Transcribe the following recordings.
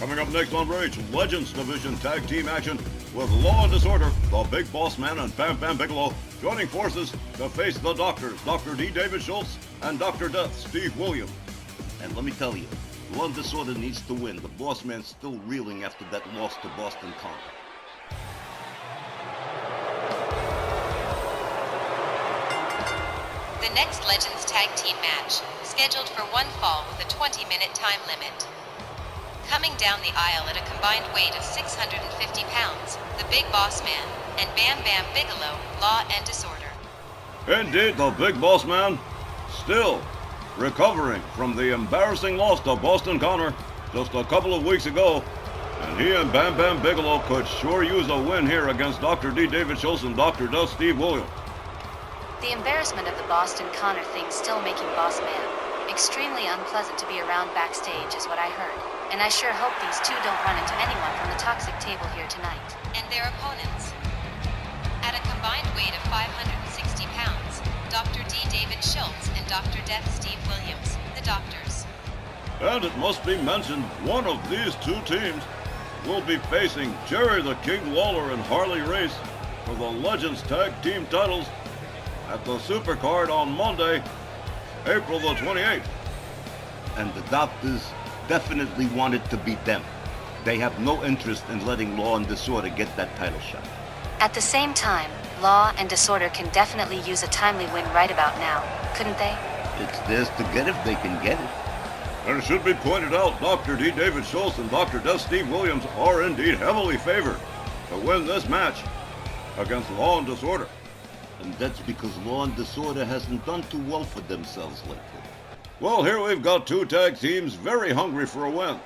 Coming up next on Rage, Legends Division Tag Team action with Law and Disorder, the Big Boss Man and Bam Bam Bigelow joining forces to face the Doctors, Dr. D. David Schultz and Dr. Death, Steve Williams. And let me tell you, Law and Disorder needs to win. The Boss Man's still reeling after that loss to Boston Conner. The next Legends Tag Team match, scheduled for one fall with a 20-minute time limit. Coming down the aisle at a combined weight of 650 pounds, the Big Boss Man and Bam Bam Bigelow, Law and Disorder. Indeed, the Big Boss Man still recovering from the embarrassing loss to Boston Conner just a couple of weeks ago, and he and Bam Bam Bigelow could sure use a win here against Dr. D. David Schultz and Dr. Death, Steve Williams. The embarrassment of the Boston Conner thing still making Boss Man extremely unpleasant to be around backstage is what I heard. And I sure hope these two don't run into anyone from the toxic table here tonight. And their opponents. At a combined weight of 560 pounds, Dr. D. David Schultz and Dr. Death Steve Williams, the Doctors. And it must be mentioned, one of these two teams will be facing Jerry the King Lawler and Harley Race for the Legends Tag Team titles at the Supercard on Monday, April the 28th. And the Doctors definitely wanted to beat them. They have no interest in letting Law and Disorder get that title shot. At the same time, Law and Disorder can definitely use a timely win right about now, couldn't they? It's theirs to get if they can get it. And it should be pointed out, Dr. D. David Schultz and Dr. Death Steve Williams are indeed heavily favored to win this match against Law and Disorder. And that's because Law and Disorder hasn't done too well for themselves lately. Well, here we've got two tag teams very hungry for a win.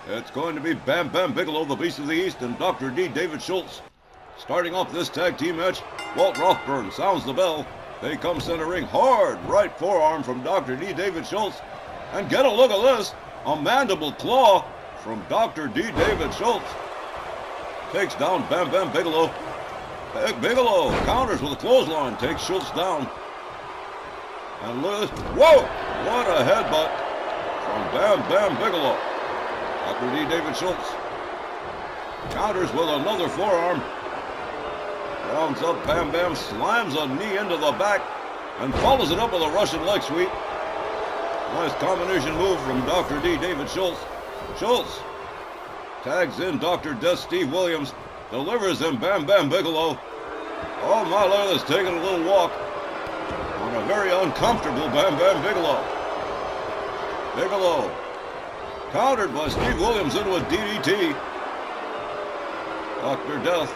It's going to be Bam Bam Bigelow, the Beast of the East, and Dr. D. David Schultz. Starting off this tag team match, Walt Rothburn sounds the bell. They come center ring, hard right forearm from Dr. D. David Schultz. And get a look at this, a mandible claw from Dr. D. David Schultz. Takes down Bam Bam Bigelow. Bigelow counters with a clothesline, takes Schultz down. And look at this. Whoa! What a headbutt from Bam Bam Bigelow. Dr. D. David Schultz counters with another forearm. Rounds up Bam Bam, slams a knee into the back, and follows it up with a Russian leg sweep. Nice combination move from Dr. D. David Schultz. Schultz tags in Dr. Death Steve Williams, delivers him Bam Bam Bigelow. Oh my, look at this, taking a little walk on a very uncomfortable Bam Bam Bigelow. Bigelow countered by Steve Williams into a DDT. Dr. Death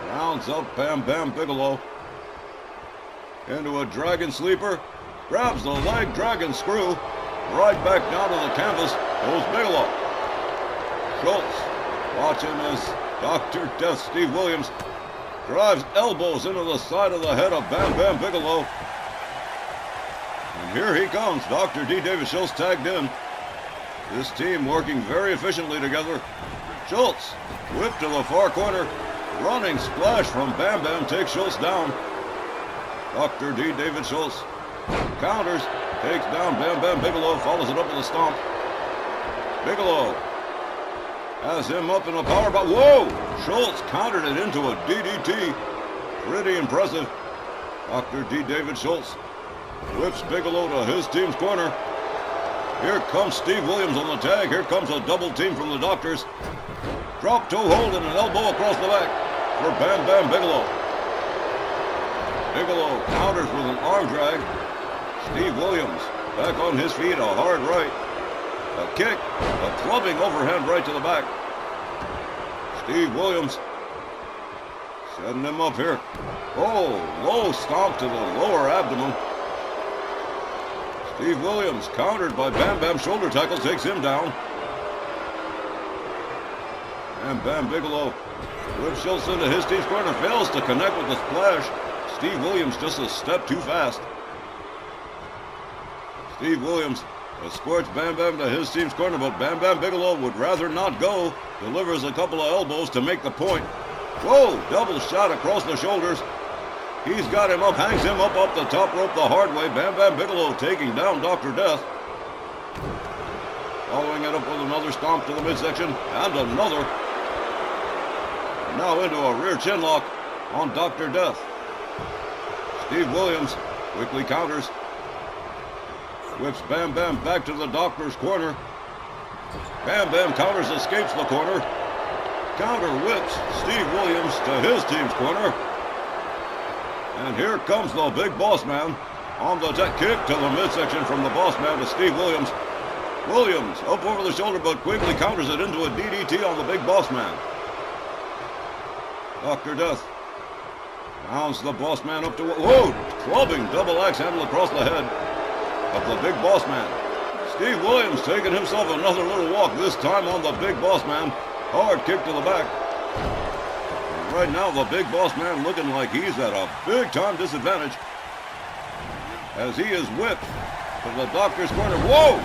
rounds up Bam Bam Bigelow into a dragon sleeper, grabs the leg dragon screw, right back down to the canvas goes Bigelow. Schultz watching as Dr. Death Steve Williams drives elbows into the side of the head of Bam Bam Bigelow. And here he comes, Dr. D. David Schultz tagged in. This team working very efficiently together. Schultz whipped to the far corner, running splash from Bam Bam takes Schultz down. Dr. D. David Schultz counters, takes down Bam Bam Bigelow, follows it up with a stomp. Bigelow has him up in a power bomb. Whoa! Schultz countered it into a DDT. Pretty impressive. Dr. D. David Schultz whips Bigelow to his team's corner. Here comes Steve Williams on the tag. Here comes a double team from the Doctors. Drop toe hold and an elbow across the back for Bam Bam Bigelow. Bigelow counters with an arm drag. Steve Williams back on his feet, a hard right. A kick, a clubbing overhand right to the back. Steve Williams setting him up here. Oh, low stomp to the lower abdomen. Steve Williams countered by Bam Bam, shoulder tackle, takes him down. And Bam Bigelow whips Schultz into his team's corner, fails to connect with the splash. Steve Williams just a step too fast. Steve Williams escorts Bam Bam to his team's corner, but Bam Bam Bigelow would rather not go. Delivers a couple of elbows to make the point. Whoa, double shot across the shoulders. He's got him up, hangs him up the top rope the hard way. Bam Bam Bigelow taking down Dr. Death. Following it up with another stomp to the midsection, and another. Now into a rear chin lock on Dr. Death. Steve Williams quickly counters. Whips Bam Bam back to the doctor's corner. Bam Bam counters, escapes the corner. Counter whips Steve Williams to his team's corner. And here comes the big boss man on the deck, kick to the midsection from the boss man to Steve Williams. Williams up over the shoulder, but quickly counters it into a DDT on the big boss man. Dr. Death rounds the boss man up to, whoa, clubbing double axe handle across the head of the big boss man. Steve Williams taking himself another little walk, this time on the big boss man. Hard kick to the back. And right now the big boss man looking like he's at a big time disadvantage as he is whipped to the doctor's corner. Whoa!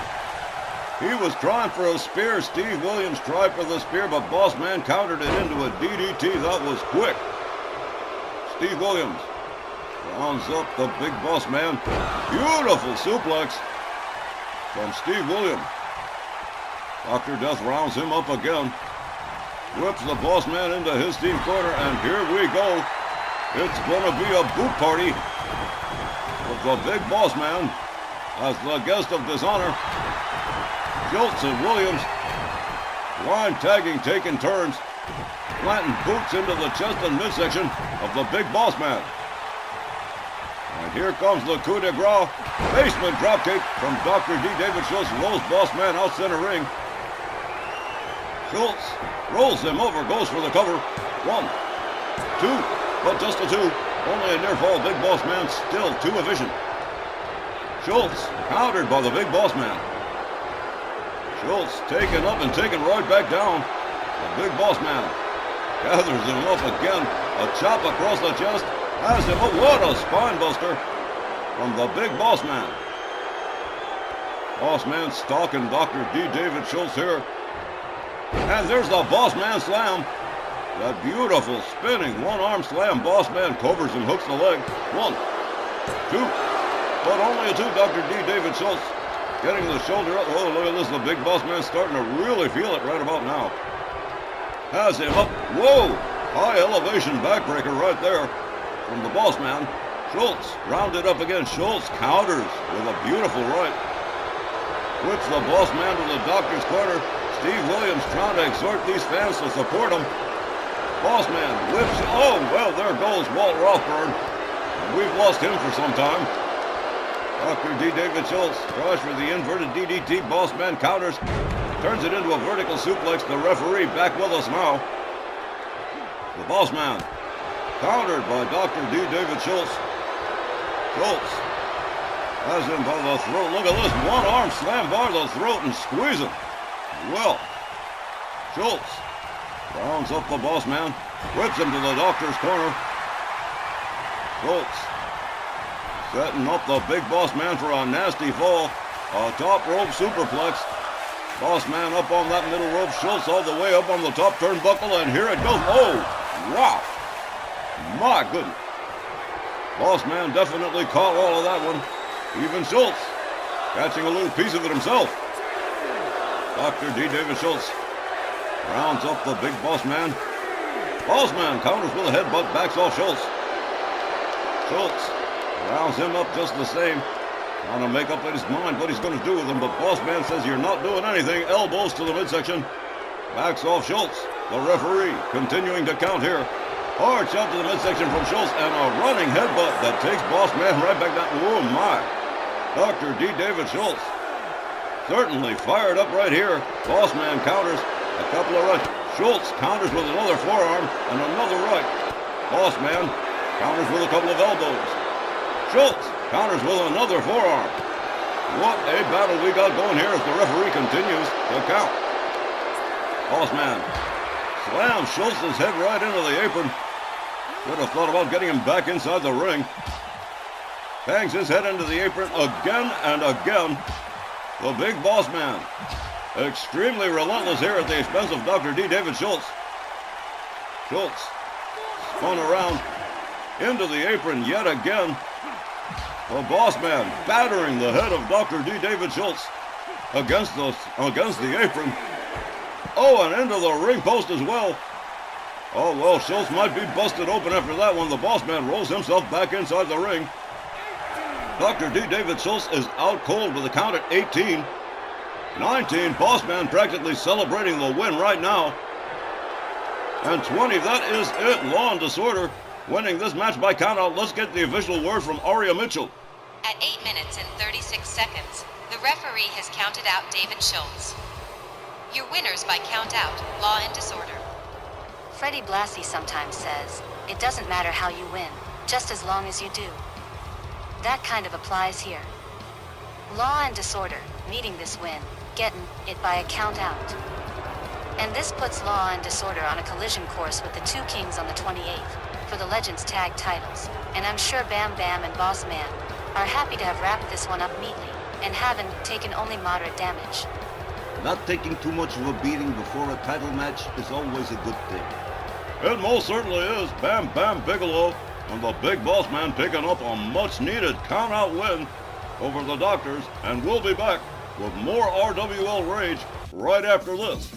He was trying for a spear. Steve Williams tried for the spear, but boss man countered it into a DDT. That was quick. Steve Williams rounds up the big boss man. Beautiful suplex from Steve Williams. Dr. Death rounds him up again. Whips the boss man into his team corner, and here we go. It's gonna be a boot party with the big boss man as the guest of dishonor. Schultz and Williams line tagging, taking turns, planting boots into the chest and midsection of the big boss man. And here comes the coup de grace, basement dropkick from Dr. D. David Schultz, rolls boss man out center ring. Schultz rolls him over, goes for the cover. 1, 2, but just a 2. Only a near fall. Big boss man still too efficient. Schultz countered by the big boss man. Schultz taken up and taken right back down. The big boss man gathers him up again. A chop across the chest. Has him up. What a spine buster from the big boss man. Boss man stalking Dr. D. David Schultz here. And there's the boss man slam. That beautiful spinning one-arm slam. Boss man covers and hooks the leg. 1, 2, but only a 2. Dr. D. David Schultz getting the shoulder up. Oh, look at this. The big boss man starting to really feel it right about now. Has him up. Whoa! High elevation backbreaker right there from the boss man. Schultz rounded up again. Schultz counters with a beautiful right. Whips the boss man to the doctor's corner. Steve Williams trying to exhort these fans to support him. Boss man whips. Oh, well, there goes Walt Rothburn. We've lost him for some time. Dr. D. David Schultz tries for the inverted DDT. Boss man counters. Turns it into a vertical suplex. The referee back with us now. The boss man countered by Dr. D. David Schultz. Schultz has him by the throat. Look at this. One arm slam bar the throat and squeeze him. Well, Schultz rounds up the boss man. Whips him to the doctor's corner. Schultz setting up the big boss man for a nasty fall. A top rope superplex. Boss man up on that middle rope. Schultz all the way up on the top turnbuckle, and here it goes. Oh, wow. My goodness. Boss man definitely caught all of that one. Even Schultz catching a little piece of it himself. Dr. D. David Schultz rounds up the big boss man. Boss man counters with a headbutt, backs off Schultz. Schultz rounds him up just the same. Trying to make up in his mind what he's going to do with him, but boss man says you're not doing anything. Elbows to the midsection. Backs off Schultz. The referee continuing to count here. Hard shot to the midsection from Schultz and a running headbutt that takes boss man right back down. Oh my. Dr. D. David Schultz certainly fired up right here. Boss man counters a couple of rights. Schultz counters with another forearm and another right. Boss man counters with a couple of elbows. Schultz counters with another forearm. What a battle we got going here as the referee continues to count. Boss man slams Schultz's head right into the apron. Should have thought about getting him back inside the ring. Bangs his head into the apron again and again. The big boss man, extremely relentless here at the expense of Dr. D. David Schultz. Schultz spun around into the apron yet again. The boss man battering the head of Dr. D. David Schultz. against the apron. Oh, and into the ring post as well. Oh, well, Schultz might be busted open after that one. The boss man rolls himself back inside the ring. Dr. D. David Schultz is out cold with a count at 18. 19, boss man practically celebrating the win right now. And 20, that is it. Law and Disorder winning this match by countout. Let's get the official word from Aria Mitchell. At 8 minutes and 36 seconds, the referee has counted out David Schultz. Your winners by countout, Law and Disorder. Freddie Blassie sometimes says, it doesn't matter how you win, just as long as you do. That kind of applies here. Law and Disorder, meeting this win, getting it by a count out. And this puts Law and Disorder on a collision course with the Two Kings on the 28th for the Legends Tag titles, and I'm sure Bam Bam and Boss Man are happy to have wrapped this one up neatly and haven't taken only moderate damage. Not taking too much of a beating before a title match is always a good thing. It most certainly is. Bam Bam Bigelow and the Big Boss Man picking up a much-needed count-out win over the Doctors, and we'll be back with more RWL Rage right after this.